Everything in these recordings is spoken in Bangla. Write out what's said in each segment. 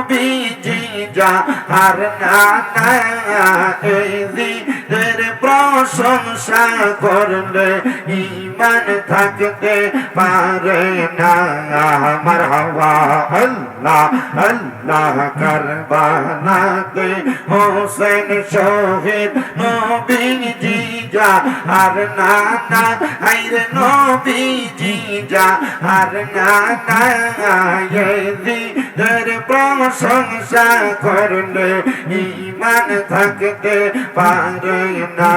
বিজি যাহার নানা এই দিনের প্রশংসা করলে ঈমান থাকতে পারে না মারহাবা আল্লাহ আল্লাহ কারবালাতে হোসেন শহীদ নবীজি যাহার নানা হায়রে নবীজি যাহার নানা এই দিনের প্রশংসা করলে ঈমান থাকতে পারে না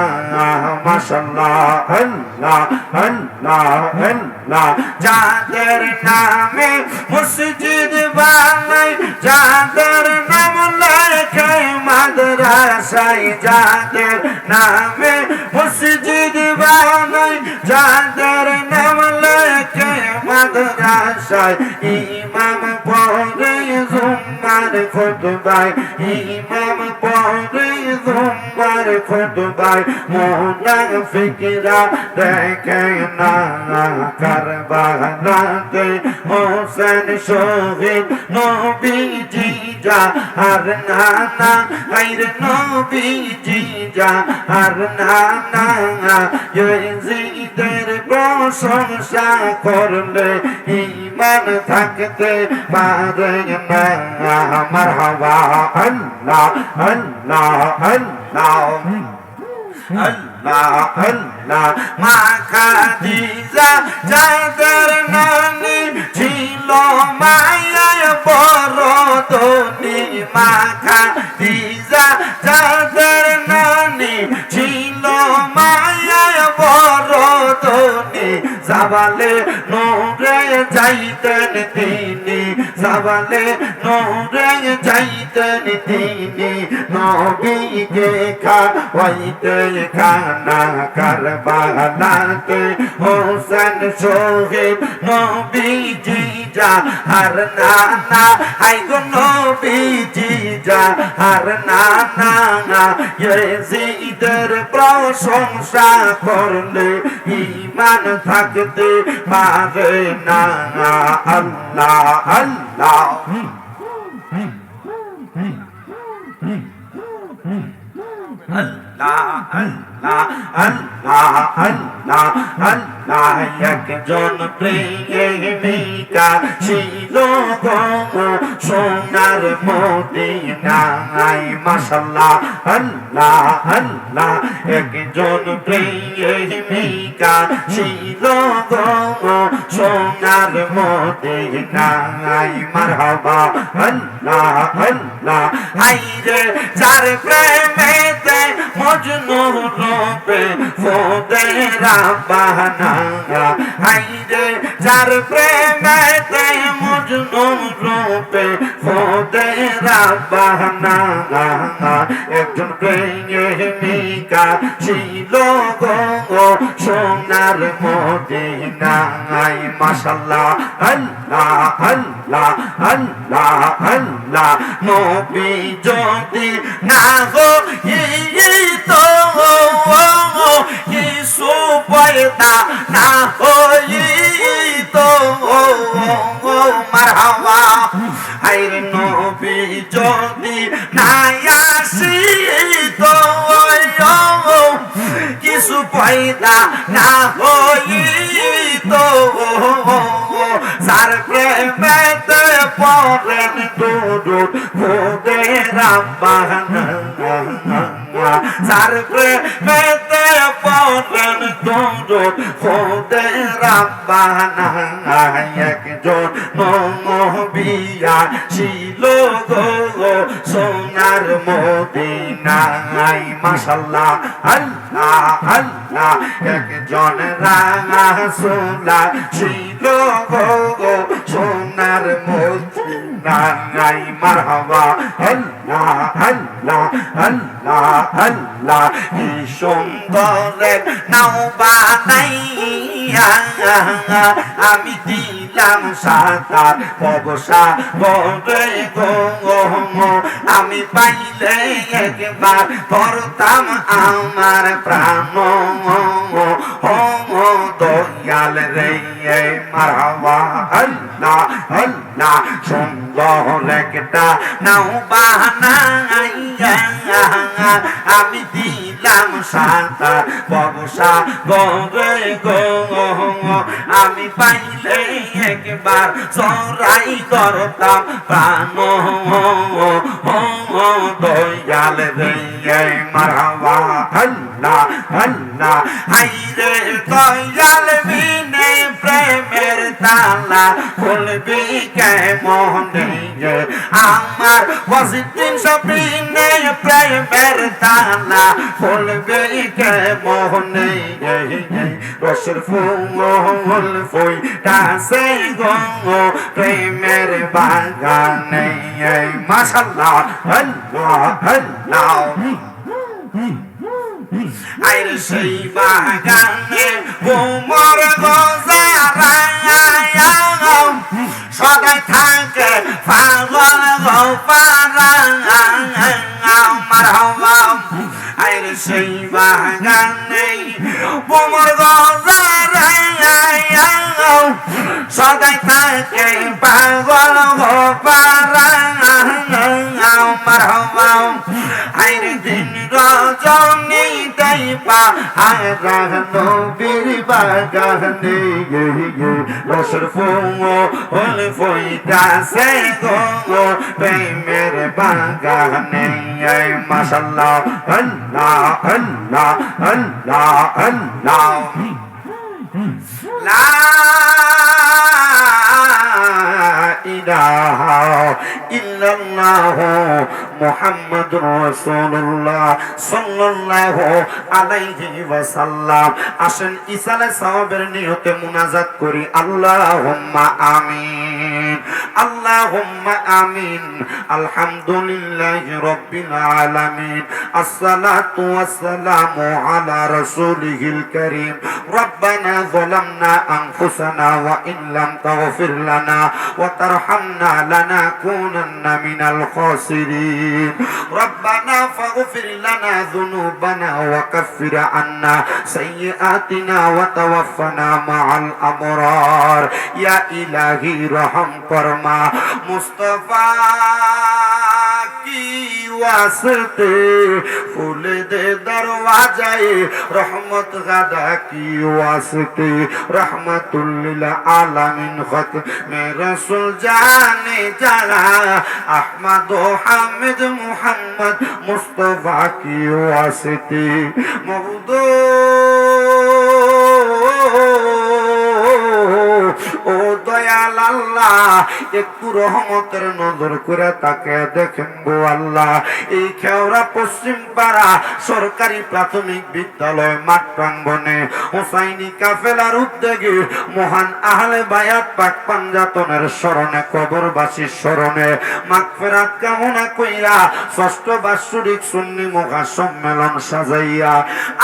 মাশাআল্লাহ আল্লাহ আল্লাহ আল্লাহ যাদের নামে মসজিদ বানাই যাদের নাম লেখে মাদ্রাসায় যাদের নামে মসজিদ বানাই যাদের নাম লেখে মাদ্রাসায় ইমাম পড়ে জুম্মার খুতবায় ইমাম পড়ে জুম্মার খুতবায় মুনাফিকরা দেখে না কারবালাতে হোসেন শহীদ নবীজি যাহার নানা হায়রে নবীজি যাহার নানা ইয়াজিদের প্রশংসা করলে ঈমান থাকতে পারে না মারহাবা আল্লাহ আল্লাহ আল্লাহ আল্লাহ আল্লাহ মা খাদিজা যাদের নানি ছিল মায়ায় বড় ধনী মা খাদিজা যাদের নানি ছিল মায়ায় বড় ধনী জাবালে নূরে যাইতেন তিনি জাবালে নূরে যাইতেন তিনি নবীকে খাওয়াইতে খানা কারবালাতে হোসেন শহীদ নবীজি যাহার নানা হায় গো নবীজি যাহার নানা ইয়াজিদের প্রশংসা করলে ঈমান থাকতে পারে না আল্লাহ আল্লাহ আল্লাহ আল্লাহ আল্লাহ আল্লাহ আল্লাহ একজন প্রেমিকা ছিল গো সোনার মদিনায় মাশাআল্লাহ আল্লাহ আল্লাহ একজন প্রেমিকা ছিল গো সোনার মদিনায় মারহাবা আল্লাহ আল্লাহ হায়রে যার প্রেমেতে মজনু রূপে ফোদেরা বাহানা হায়রে যার প্রেমেতে মজনু রূপে ফোদেরা বাহানা একজন প্রেমিকা ছিল গো সোনার মদিনায় মাশাআল্লাহ আল্লাহ আল্লাহ আল্লাহ আল্লাহ নবী যদি না হইতো কিছু পয়দা না হইতো মারহাবা হায়রে নবী যদি না আসিতো কিছু পয়দা না হইতো যার প্রেমেতে পড়েন দুরূদ খোদেরা বাহানা যার প্রেমেতে পড়েন দুরূদ খোদেরা বাহানা একজন নবিয়া ছিল গো সোনার মদিনায় মাশাআল্লাহ আল্লাহ আল্লাহ একজন রাসূল ছিল গো সোনার মদিনায় মারহাবা আল্লাহ আল্লাহ আল্লাহ আল্লাহ কি সুন্দর নাও বানাইয়া আমি দিলাম সাতার পবসা বলে গো আমি পাইলে একবার ধরতাম আমার প্রাণ দয়াল রে মারহাবা আল্লাহ আল্লাহ সুন্দর একটা নাও বানাইয়া আমি দিলাম সাঁতার ববসা গরে গো আমি পাইলে একবার সরাই করতাম প্রাণ দয়াল রে মারহাবা আল্লাহ আল্লাহ হাইরে দয়াল বিনে প্রেমের তালা খুলবি কেমন আমার বসিদিন সবিনে প্রেমের তালা খুলবি কেমন রসের ফুল ফুইটাছে গো প্রেমের বাগানে মাশাআল্লাহ আল্লাহ আল্লাহ আইর সেই বাগানে ভোমর গোজারায়া সদাই থাকে পাগল গো পারা মারহাবা আইর সেই বাগানে ভোমর গোজারায়া সদাই থাকে পাগল গো পারা মারহাবা আইর দিন রজনী দেবা হারা নবীর বাগানে রসের ফুল ফুইটাছে গো প্রেমের বাগানে মাশাআল্লাহ আল্লাহ আল্লাহ আল্লাহ আল্লাহ লা ইলাহা ইল্লাল্লাহ মুহাম্মাদুর রাসূলুল্লাহ সাল্লাল্লাহু আলাইহি ওয়াসাল্লাম আসেন ইসালে সাওয়াবের নিয়তে মুনাজাত করি আল্লাহুম্মা আমিন আল্লাহুম্মা আমিন আলহামদুলিল্লাহি রাব্বিল আলামিন আসসালাতু ওয়াসসালামু আলা রাসূলিহিল কারীম রব্বানা যালামনা আনফুসানা ওয়া ইন লাম তাগফির লানা ওয়া তারহামনা লানাকুনান্না মিনাল খাসিরিন ربنا فاغفر لنا ذنوبنا وكفر عنا سيئاتنا وتوفنا مع الأبرار يا إلهي رحم فرما مصطفى की वास्ते फूल दे दरवाजाए रहमत गदा की वास्ते रहमतुल लिल आलमीन खत में रसूल जाने जरा अहमद हामिद मुहम्मद मुस्तफा की वास्ते मौदू ও দয়াল আল্লাহ একটু রহমতের নজর করে তাকে দেখেন গো আল্লাহ এই খেওড়া পশ্চিম পাড়া সরকারি প্রাথমিক বিদ্যালয় মাঠ প্রাঙ্গণে হুসাইনি কাফেলার উদ্যোগে মহান আহলে বায়াত পাক পাঞ্জাতনের স্মরণে কবরবাসীর স্মরণে মাগফিরাত কামনা কইরা ষষ্ঠ বাৎসরিক সুন্নি মহা সম্মেলন সাজাইয়া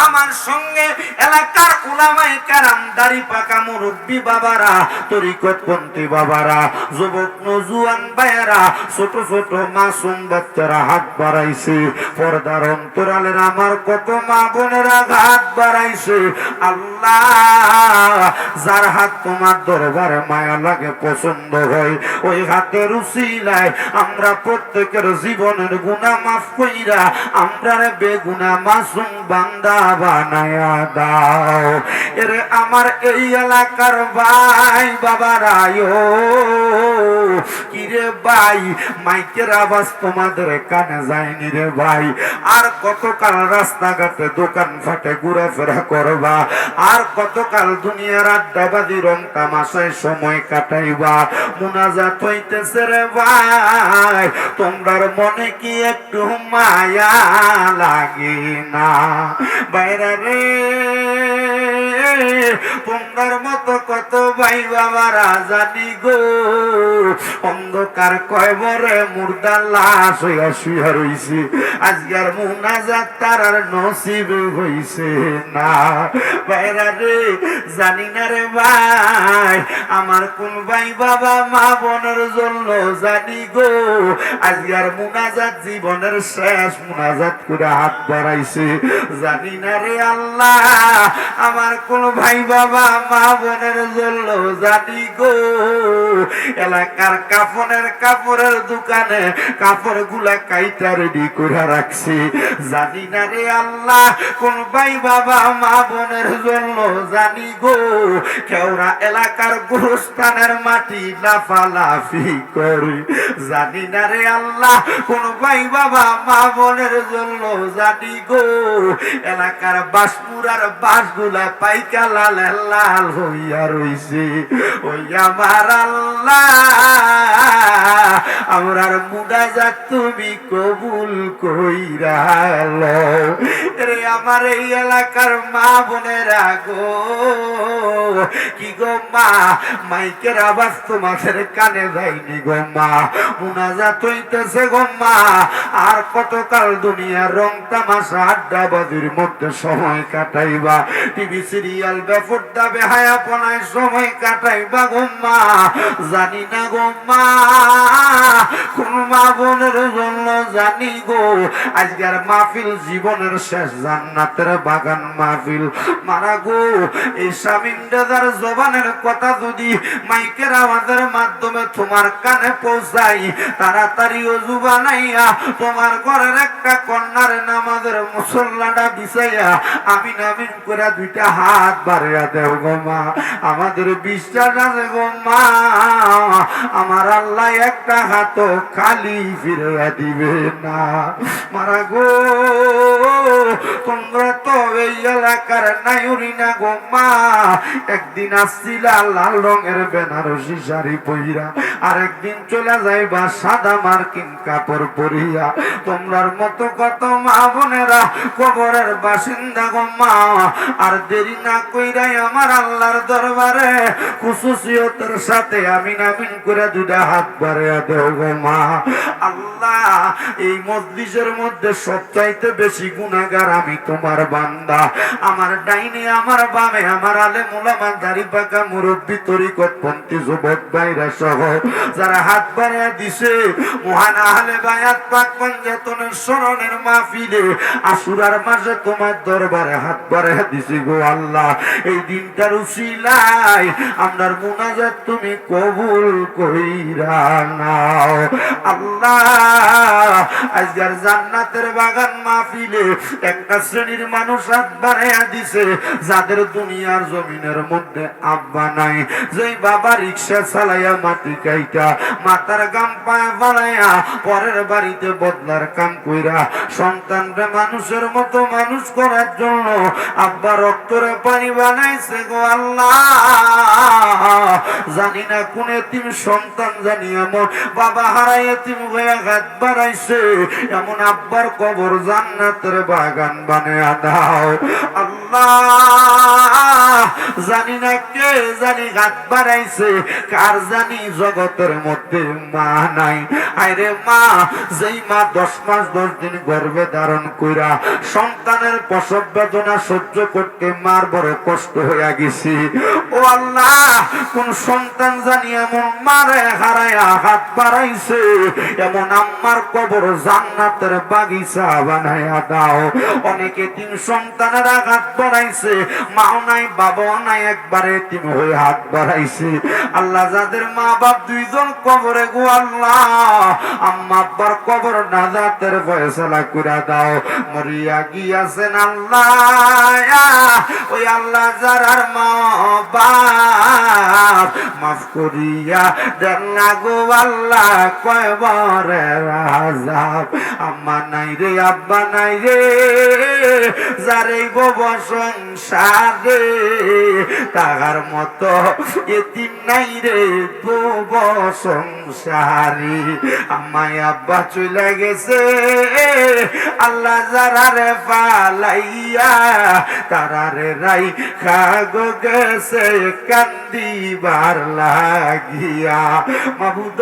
আমার সঙ্গে এলাকার উলামায়ে কেরাম দাড়ি পাকা মুরব্বি বাবারা তরিকতপন্থী বাবারা যুবক নজুয়ান ভাইয়েরা ছোট ছোট মাসুম বাচ্চারা হাত বাড়াইছে পর্দার অন্তরালের আমার কত মা বোনেরা হাত বাড়াইছে আল্লাহ যার হাত তোমার দরবারে মায়া লাগে পছন্দ হয় ওই হাতের উসিলায় আমরা প্রত্যেকের জীবনের গুনাহ মাফ কইরা আমরা বেগুনাহ মাসুম বান্দা বানায়া দাও এরে আমার এই এলাকার ভাই বাবারা কিরে ভাই মাইকের আওয়াজ তোমাদের কানে যায়নি রে ভাই আর কতকাল রাস্তাঘাটে দোকান ফাটে ঘোরাফেরা করবা আর কতকাল দুনিয়ার আড্ডাবাজি রং তামাশায় সময় কাটাইবা মুনাজাত হইতেছে রে ভাই তোমরার মনে কি একটু মায়া লাগে না বাইরে রে তোমার মতো কত ভাই বাবারা জানি গো অন্ধকার কয়বরে মুর্দা লাশ হইয়া শুয়া রইছে আজকের মুনাজাত তার আর নসিব হইছে না বাইরে আল্লাহ রে, জানি না রে ভাই আমার কোন ভাই বাবা মা বোনের জন্য জানি গো আজকে আর মুনাজাত জীবনের শেষ মুনাজাত করে হাত বাড়াইছে, জানি না রে আল্লাহ আমার কোন ভাই বাবা মা বোনের জন্য জানি গো এলাকার কাপড়ের দোকানে কাপড় গুলা কাইটা রেডি করে রাখছি, জানি না রে আল্লাহ কোন ভাই বাবা মা বোনের জন্য জানি গো কেওড়া এলাকার গোরস্থানের মাটি লাফালাফি করে, জানি না রে আল্লাহ কোন ভাই বাবা মা বোনের জন্য জানি গো এলাকার বাসপুরার বাসগুলা পাইকা লাল লাল হইয়া রইছে, ওই আমার আল্লাহ আমরার মুনাজাত তুমি কবুল কইরা লও রে আমার এই এলাকার মা বোনেরা গো, কি গো মা মাইকের আওয়াজ তোমাদের কানে যায়নি গো মা, মুনাজাত হইতেছে গো মা, আর কতকাল দুনিয়ার রং তামাশা আড্ডাবাজির মধ্যে সময় কাটাইবা, টিভি সিরিয়াল বেফর্দা বেহায়াপনায় সময় কাটাইবা গো মা, জানি না গো মা কোন মা বোনের জন্য জানি গো আজকের মাহফিল জীবনের শেষ জান্নাতের বাগান মাহফিল, মারা গো এই শামিনদার জবানের কথা যদি মাইকের আওয়াজের মাধ্যমে তোমার কানে পৌঁছাই, তাড়াতাড়ি ওযু বানাইয়া তোমার ঘরের একটা কন্যার নামাজের মুসল্লাটা বিছাইয়া আমিন আমিন করে দুইটা হাত বাড়াইয়া দেও গো মা, আমাদের বিশ্বাস আছে গো মা আমার আল্লাহ একটা হাত খালি ফিরে দিবে না, মারা গো তোমরা তো এই এলাকার নাইউরি না গো মা, একদিন আসছিলা লাল রঙের বেনারসি শাড়ি পইরা, আর একদিন চলে যাইবা সাদা মার্কিন কাপড় পরিয়া, তোমরার মতো কত মা বোনেরা কবরের বাসিন্দা গো মা, আর দেরি না কইরাই আমার আল্লাহর দরবারে খুশুসিয়তের সাথে আমিন আমিন করে দুটা হাত বাড়াইয়া দেও গো মা, আল্লাহ এই মজলিসের মধ্যে সবচাইতে বেশি গুনাহগার আমি তোমার বান্দা, আমার ডাইনে আমার বামে আমার আলেম উলামা দাড়ি পাকা মুরব্বি তরিকত পন্থী যুবক ভাইরা সহ যারা হাত বাড়াইয়া দিছে মহান আহলে বায়াত পাক পঞ্জাতনের স্মরণের মাহফিলে আশুরার মাসে তোমার দরবারে হাত বাড়াইয়া দিছি গো আল্লাহ, এই দিনটার উসিলায় আমরার মুনাজাত তুমি কবুল কইরা নাও আল্লাহ, আজকের জান্নাতের বাগান মাহফিলে একটা শ্রেণীর মানুষ হাত বাড়াইয়া দিছে যাদের দুনিয়ার জমিনের মধ্যে আব্বা নাই, যেই বাবা রিক্সা চালাইয়া মাটি কাইটা মাথার গাম পায়ে বাড়াইয়া পরের বাড়িতে বদলার কাম কইরা সন্তানরে মানুষের মতো মানুষ করার জন্য আব্বা রক্তরে পানি বানাইছে গো আল্লাহ, জানি না কোন এতিম সন্তান জানি এমন বাবা হারাই এতিম হয়ে হাত বাড়াইছে, এমন আব্বার কবর জান্নাতের বাগান বানায়া দাও আল্লাহ, জানি না কে জানি হাত বাড়াইছে, কার জানি জগতের মধ্যে মা নাই, আরে মা যেই মা 10 মাস 10 দিন গর্ভে ধারণ কইরা সন্তানের প্রসব বেদনা সহ্য করতে মার বড় কষ্ট হইয়া গেছি, ও আল্লাহ কোন সন্তান জানি এমন মারে হারায়া হাত বাড়াইছে, এমন আম্মার কবর জান্নাতের বাগিচা বানায়া দাও, অনেকে তিন সন্তানের হাত বাড়াইছে, মাও নাই বাবাও নাই, একবারে এতিম হয়ে হাত বাড়াইছে, আল্লাহ যাদের মা বাপ দুইজন কবরে গো আল্লাহ আম্মা আব্বার কবর নাজাতের ফয়সালা করে দাও, মরিয়া গিয়াছেন আল্লাহ ওই আল্লাহ যারার মা বাপ মাফ করিয়া দেন না গো আল্লাহ কয়বরের আযাব, আম্মা নাই রে আব্বা নাই রে যারে বব সংসারে তাহার মতো এতিম নাই রে বব সংসারে, আম্মাই আব্বা চলে গেছে আল্লাহ যারারে পালাইয়া তারারে রাই খাগো গেছে কান্দিবার লাগিয়া, মাবুদ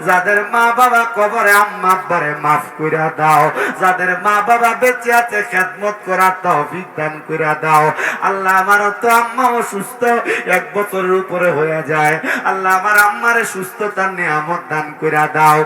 যাদের মা বাবা কবরে আম্মা আব্বারে মাফ কইরা দাও, যাদের মা বাবা বেঁচে আছে খেদমত করার তৌফিক দান কইরা করে দাও। আল্লাহ আমার তো আম্মা অসুস্থ, 1 বছরের উপরে হয়ে যায়, আল্লাহ আমার আম্মারে সুস্থতার নিয়ামত দান করে দাও।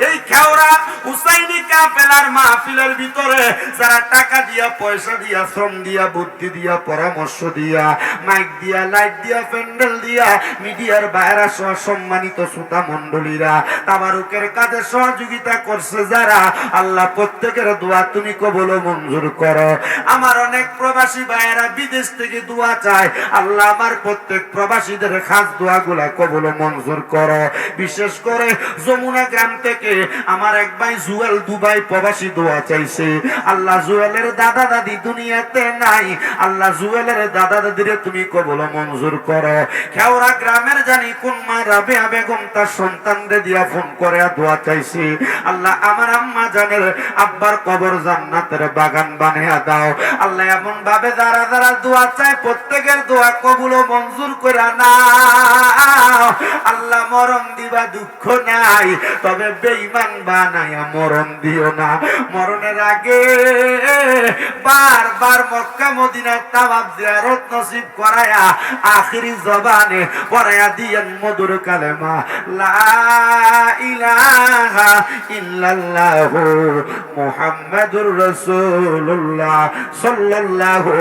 এই খেওড়া হুসাইনি কাফেলার মাহফিলের ভিতরে যারা টাকা দিয়া, পয়সা দিয়া, শ্রম দিয়া, বুদ্ধি দিয়া, পরামর্শ দিয়া, মাইক দিয়া, লাইট দিয়া, প্যান্ডেল দিয়া, মিডিয়ার বাইরা সহ সম্মানিত শ্রোতা মণ্ডলীরা তাবারুকের কাজে সহযোগিতা করছে যারা, আল্লাহ প্রত্যেকের দোয়া তুমি কবুল ও মঞ্জুর করো। আমার অনেক প্রবাসী ভাইয়েরা বিদেশ থেকে দোয়া চায়, আল্লাহ আমার প্রত্যেক প্রবাসীদের খাস দোয়াগুলা কবুল ও মঞ্জুর করো। বিশেষ করে যমুনা গ্রাম থেকে আমার এক ভাই জুয়েল দুবাই প্রবাসী দোয়া চাইছে, আল্লাহ জুয়েলের দাদা দাদি দুনিয়াতে নাই, আল্লাহ জুয়েলের দাদা দাদিরে তুমি কবুল ও মঞ্জুর করো। খেওড়া গ্রামের জানি কোন মা রাবেয়া বেগম তার সন্তানদের দিয়া ফোন করে দোয়া চাইছে, আল্লাহ আমার আম্মা জানের আব্বার কবর জান্নাতের বাগান বানিয়ে দাও। আল্লাহ এমন ভাবে যারা যারা দোয়া চায় প্রত্যেকের দোয়া কবুল ও মঞ্জুর করে নাও। আল্লাহ মরণ দিবা দুঃখ নাই, তবে বেঈমান বানায়া মরণ দিও না। মরণের আগে বারবার মক্কা মদিনার তাওয়াফ জিয়ারত নসিব করায়া আখিরি জবানে পড়ায়া দিয়েন মধুর কালেমা লা ইলাহা ইল্লাল্লাহু মুহাম্মাদুর রাসূলুল্লাহ সাল্লাল্লাহু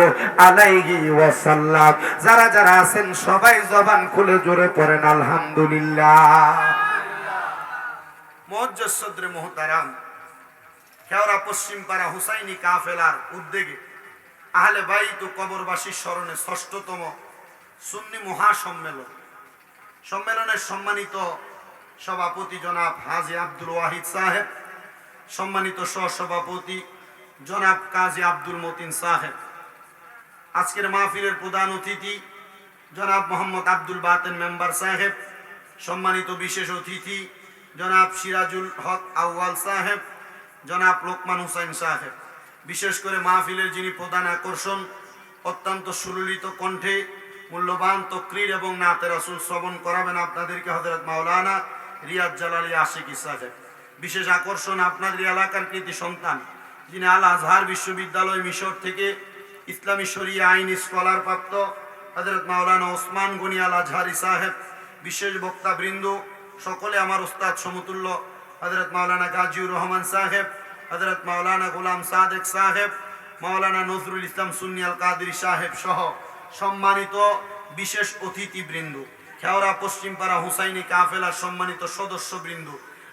আলাইহি ওয়াসাল্লাম। যারা যারা আছেন সবাই জবান খুলে জোরে পড়েন আলহামদুলিল্লাহ। মুআজ্জাজ সদরে মুহতারাম, খেওড়া পশ্চিম পাড়া হুসাইনি কাফেলার উদ্যোগে আহলে বাইত ও কবরবাসীর স্মরণে ৬ষ্ঠতম সুন্নি মহাসম্মেলন, সম্মেলনের সম্মানিত সভাপতি জনাব হাজী আব্দুল ওয়াহিদ সাহেব, সম্মানিত সহসভাপতি জনাব কাজী আব্দুল মতিন সাহেব, আজকের মাহফিলের প্রধান অতিথি জনাব মোহাম্মদ আব্দুল বাতেন মেম্বার সাহেব, সম্মানিত বিশেষ অতিথি জনাব সিরাজুল হক আউয়াল সাহেব, জনাব লোকমান হুসাইন সাহেব, বিশেষ করে মাহফিলের যিনি প্রধান আকর্ষণ, অত্যন্ত সুললিত কণ্ঠে মূল্যবান তকরির এবং নাতে রাসূল শ্রবণ করাবেন আপনাদেরকে হযরত মাওলানা রিয়াদ জালালী আশিকি সাহেব। বিশেষ আকর্ষণ আপনাদের এলাকার কৃতি সন্তান, যিনি আল আজহার বিশ্ববিদ্যালয় মিশর থেকে ইসলামী শরিয়া আইন স্কলার প্রাপ্ত হযরত মাওলানা ওসমান গনি আল আজহারি সাহেব। বিশেষ বক্তা বৃন্দ সকলে আমার উস্তাদ সমতুল্য হযরত মাওলানা গাজীউর রহমান সাহেব, হযরত মাওলানা গোলাম সাদেক সাহেব, মাওলানা নজরুল ইসলাম সুন্নি আল কাদেরী সাহেব সহ সম্মানিত বিশেষ অতিথিবৃন্দ, খেওড়া পশ্চিমপাড়া হুসাইনি কাফেলার সম্মানিত সদস্যবৃন্দ,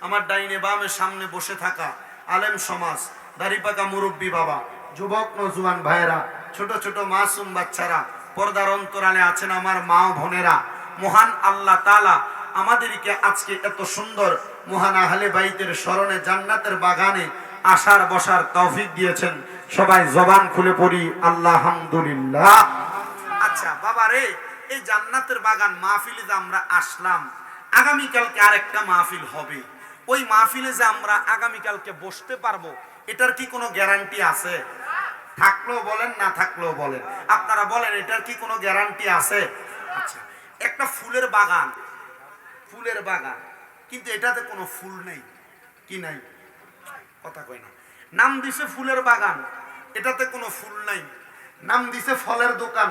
আমার ডাইনে বামে সামনে বসে থাকা আলেম সমাজ, দাড়িপাকা মুরব্বী বাবা, যুবক নজওয়ান ভাইয়েরা, ছোট ছোট মাসুম বাচ্চারা, পর্দার অন্তরালে আছেন আমার মা ও বোনেরা, মহান আল্লাহ তাআলা আমাদেরকে আজকে এত সুন্দর মহান আহলে বাইতের স্মরণে জান্নাতের বাগানে আসার বসার তৌফিক দিয়েছেন। সবাই জবান খুলে পড়ি আলহামদুলিল্লাহ। আচ্ছা বাবা রে, এই জান্নাতের বাগান মাহফিলে যে আমরা আসলাম, আগামীকালকে আরেকটা মাহফিল হবে, ওই মাহফিলে যে আমরা আগামীকালকে বসতে পারবো, এটার কি কোনো গ্যারান্টি আছে? থাকলেও বলেন, না থাকলেও বলেন, আপনারা বলেন এটার কি কোনো গ্যারান্টি আছে? আচ্ছা, একটা ফুলের বাগান, ফুলের বাগান, কিন্তু এটাতে কোনো ফুল নেই, কি নাই? কথা কয় না। নাম দিছে ফুলের বাগান, এটাতে কোনো ফুল নাই। নাম দিছে ফলের দোকান,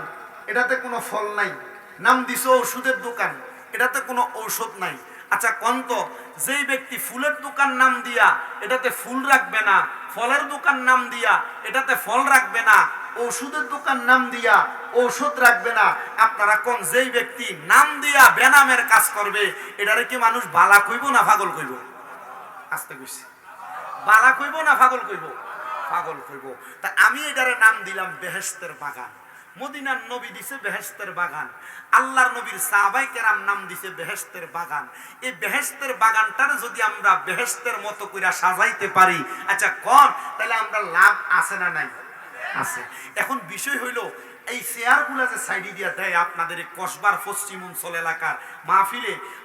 এটাতে কোনো ফল নাই। নাম দিছে ওষুধের দোকান, এটাতে কোনো ঔষধ নাই। আচ্ছা কন্ত, যেই ব্যক্তি ফুলের দোকান নাম দিয়া এটাতে ফুল রাখবে না, ফলের দোকান নাম দিয়া এটাতে ফল রাখবে না, ওষুধের দোকান নাম দিয়া ঔষধ রাখবে না, আপনারা কোন যেই ব্যক্তি নাম দিয়া বেনামের কাজ করবে, এটারে কি মানুষ বালা কইব না পাগল কইব? আস্তে কইছি, বালা কইব না পাগল কইব? পাগল কইব। তা আমি এটারে নাম দিলাম বেহেশতের বাগান। মদিনার নবী দিছে বেহেশতের বাগান, আল্লাহর নবীর সাহাবায়ে কেরাম নাম দিছে বেহেশতের বাগান। এই বেহেশতের বাগানটারে যদি আমরা বেহেশতের মতো কইরা সাজাইতে পারি, আচ্ছা কোন তাহলে আমরা লাভ আছে না নাই? আছে। এখন বিষয় হইলো এই চেয়ারগুলা যে সাইডে দিয়া দেয় আপনাদের এই কসবার পশ্চিম অঞ্চল এলাকার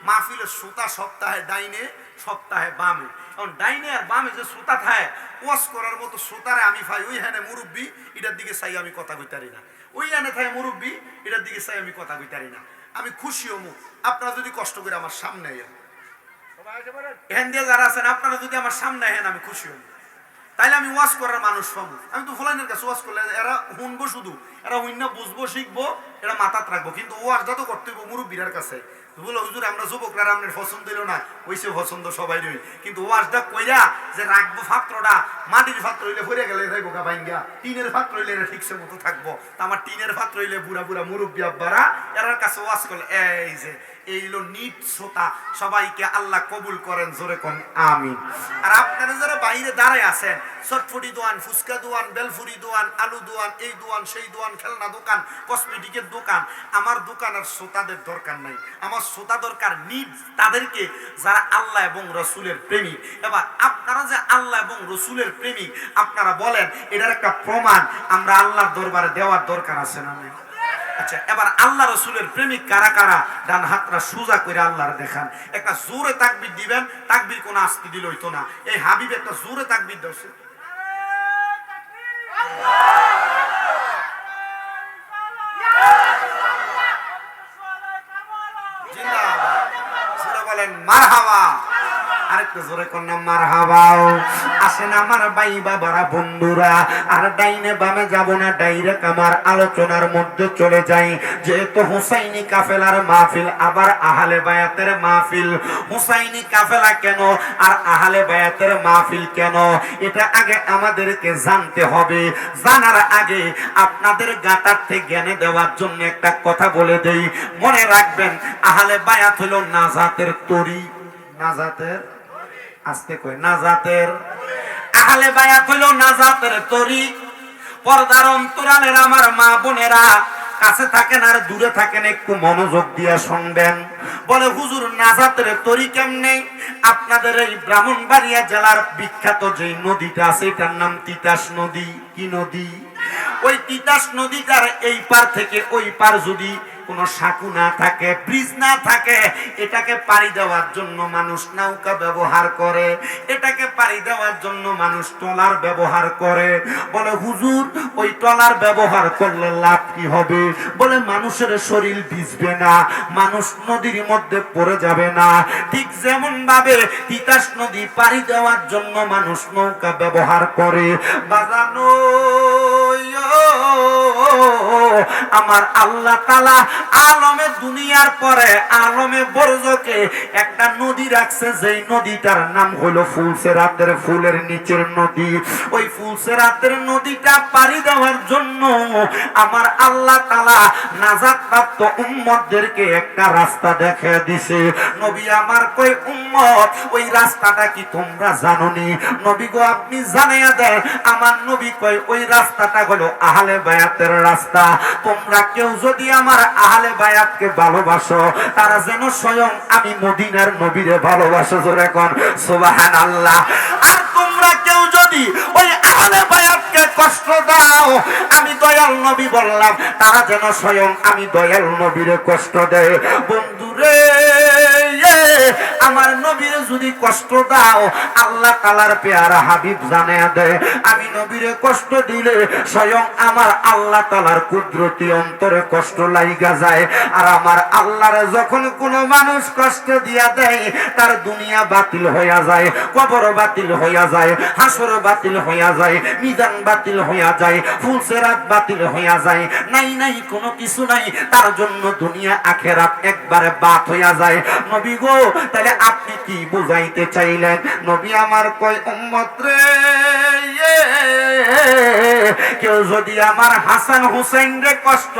মাহফিলের শ্রোতা সপ্তাহে ডাইনে সপ্তাহে বামে। এখন ডাইনে আর বামে যে শ্রোতা থাকে, ওয়াজ করার মতো শ্রোতারে আমি পাই, ওই হ্যানে মুরব্বী এটার দিকে চাই আমি কথা কইতারি না, ওই হ্যানে থাকে মুরব্বী এটার দিকে চাই আমি কথা কইতারি না। আমি খুশি হমু আপনারা যদি কষ্ট করে আমার সামনে এন, এখান দিয়ে যারা আছেন আপনারা যদি আমার সামনে এন, আমি খুশি হমু। তাইলে আমি ওয়াজ করার মানুষ পাবো। আমি তো ফুলাইনের কাছে ওয়াজ করলে এরা শুনবো, শুধু এরা হুইন্না বুঝবো, শিখবো, এরা মাথাত রাখবো, কিন্তু ওয়াজটা তো করতে হইব মুরব্বীর কাছে। বলো হুজুর আমরা যুবকরা আপনার পছন্দ হইল না, ওইসে পছন্দ সবাই রই, কিন্তু ওয়াজটা কইরা যে রাখবো পাত্রটা, মাটির পাত্র হইলে ভরে গেলে যাইবো গা ভাঙ্গা, টিনের পাত্র হইলে এরা ঠিকসে মতো থাকবো। তা আমার টিনের পাত্র হইলে বুড়া বুড়া মুরব্বী আব্বারা এরার কাছে ওয়াজ করলে এই যে এই হলো নিট শ্রোতা, সবাইকে আল্লাহ কবুল করেন, জোরে কোন আমিন। আর আপনারা যারা বাইরে দাঁড়ায় আছেন, চটফটি দোয়ান, ফুচকা দোয়ান, বেলফুরি দোয়ান, আলু দোয়ান, এই দোয়ান সেই দোয়ান, খেলনা দোকান, কসমেটিকের দোকান, আমার দোকানের শ্রোতাদের দরকার নাই, আমার শ্রোতা দরকার নিট তাদেরকে যারা আল্লাহ এবং রসুলের প্রেমিক। এবার আপনারা যে আল্লাহ এবং রসুলের প্রেমিক আপনারা বলেন, এটার একটা প্রমাণ আমরা আল্লাহর দরবারে দেওয়ার দরকার আছে না? আচ্ছা, এবার আল্লাহ রসুলের প্রেমিক কারা কারা ডান হাতটা সোজা করে আল্লাহর দেখান। একটা জোরে তাকবীর দিবেন, তাকবীর কোন আস্তে দিল হইতো না। এই হাবিব একটা জোরে তাকবীর দেওছে, বলেন মারহাবা। আরেকটু জোরে কোন নাম মারহাবা। আসেন আমার ভাই বাবারা, বন্ধুরা, আর ডাইনে বামে যাব না, ডাইরেক্ট আমার আলোচনার মধ্যে চলে যাই। যেহেতু হুসাইনি কাফেলার মাহফিল, আবার আহলে বায়াতের মাহফিল। হুসাইনি কাফেলা কেন আর আহলে বায়াতের মাহফিল কেন, এটা আগে আমাদেরকে জানতে হবে। জানার আগে আপনাদের গাঁটার্থে জ্ঞানে দেওয়ার জন্য একটা কথা বলে দেই, মনে রাখবেন আহলে বায়াত হলো নাজাতের তরি। নাজাতের, আস্তে কই, নাজাতের, আহলে বায়াত হলো নাজাতের তরি। পর্দার অন্তরালের আমার মা বোনেরা, কাছে থাকেন আর দূরে থাকেন, একটু মনোযোগ দিয়ে শুনবেন। বলে হুজুর নাজাতের তরি কেমনে? আপনাদের এই ব্রাহ্মণবাড়িয়া জেলার বিখ্যাত যে নদীটা আছে, এটার নাম তিতাস নদী। কি নদী? ওই তিতাস নদীটার এই পার থেকে ওই পার যদি কোনো সাঁকু না থাকে, ব্রিজ না থাকে, এটাকে পাড়ি দেওয়ার জন্য মানুষ নৌকা ব্যবহার করে, এটাকে পাড়ি দেওয়ার জন্য মানুষ ট্রলার ব্যবহার করে। বলে হুজুর ওই ট্রলার ব্যবহার করলে লাভ কি হবে? বলে মানুষের শরীর ভিজবে না, মানুষ নদীর মধ্যে পড়ে যাবে না। ঠিক যেমন ভাবে তিতাস নদী পাড়ি দেওয়ার জন্য মানুষ নৌকা ব্যবহার করে। বাজানো আমার আল্লাহ তাআলা আলমে দুনিয়ার পরে আলমে বরজকে একটা নদী রাখছে, যেই নদীটার নাম হলো ফুলসেরাতের, ফুলের নিচের নদী। ওই ফুলসেরাতের নদীটা পাড়ি দেওয়ার জন্য আমার আল্লাহ তাআলা নাজাত প্রাপ্ত উম্মতদেরকে একটা রাস্তা দেখিয়ে দিছে। নবী আমার কই উম্মত ওই রাস্তাটা কি তোমরা জানোনি? নবী গো আপনি জানাইয়া দেন। আমার নবী কই ওই রাস্তাটা হলো আহলে বায়াতের রাস্তা। তোমরা কেউ যদি আমার আহলে বায়াতকে ভালোবাসো, তারা যেন স্বয়ং আমি মদিনার নবীরে ভালোবাসো। জোরে কোন সুবহানাল্লাহ। আর তোমরা কেউ যদি ওই আহলে বায়াতকে কষ্ট দাও, আমি দয়াল নবী বললাম, তারা যেন স্বয়ং আমি দয়াল নবীরে কষ্ট দেয়। বন্ধুরে আমার নবীরে যদি কষ্ট দাও, আল্লাহ তাআলার পেয়ারা হাবিব জানায়া দেয়, আমি নবীরে কষ্ট দিলে স্বয়ং আমার আল্লাহ তাআলার কুদরতি অন্তরে কষ্ট লাইগা যায়। আর আমার আল্লাহরে যখন কোনো মানুষ কষ্ট দিয়া দেয়, তার দুনিয়া বাতিল হইয়া যায়, কবর বাতিল হইয়া যায়, হাসর বাতিল হইয়া যায়, মিজান বাতিল হইয়া যায়, ফুলসেরাত বাতিল হইয়া যায়। নাই নাই কোনো কিছু নাই, তার জন্য দুনিয়া আখেরাত একবারে বাত হইয়া যায়। নবী গো তাহলে আপনি কি বুঝাইতে চাইলেন? নবী আমার কয় উম্মত রে, কেউ যদি আমার হাসান হুসাইন রে কষ্ট